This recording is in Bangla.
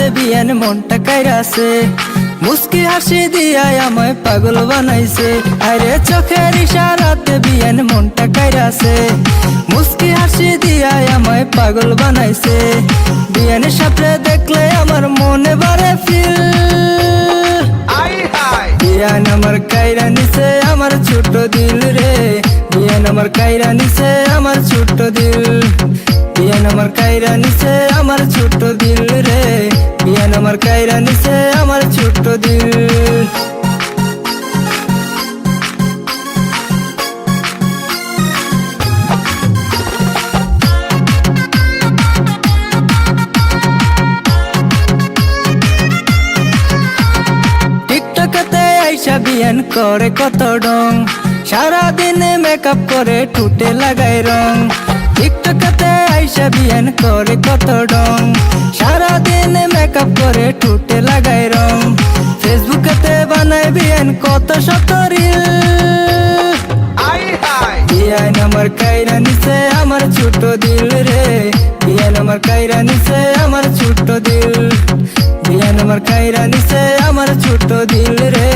রাতে বিয়ান মনটা কাইরাছে, মুস্কি হাসি দিয়াই আমায় পাগল বানাইছে। আরে চোখের ইশারাতে বিয়ান মনটা কাইরাছে, মুস্কি হাসি দিয়াই আমায় পাগল বানাইছে। বিয়ানের সাথে দেখলে আমার মনে বাড়ে ফিল, বিয়ান আমার কাইরা নিছে আমার ছোট দিল রে, বিয়ান আমার কাইরা নিছে আমার ছোট দিল, বিয়ান আমার কাইরা নিছে আমার ছোট দিল রে, বিয়ান আমার কাইরা নিছে আমার ছোট দিল। টিকটকেতে আইসা বিয়ান করে কত ডং, সারাদিনে মেকআপ করে ঠুটে লাগাই রং। টিকটকেতে আইসা বিয়ান করে কত ডং, সারাদিনে মেকআপ করে ঠুটে লাগাই রং। ফেসবুকেতে বানায় বিয়ান কত শত রিল, বিয়ান আমার কাইরা নিছে আমার ছোট দিল রে, বিয়ান আমার কাইরা নিছে আমার ছোট দিল, বিয়ান আমার কাইরা নিছে আমার ছোট দিল রে,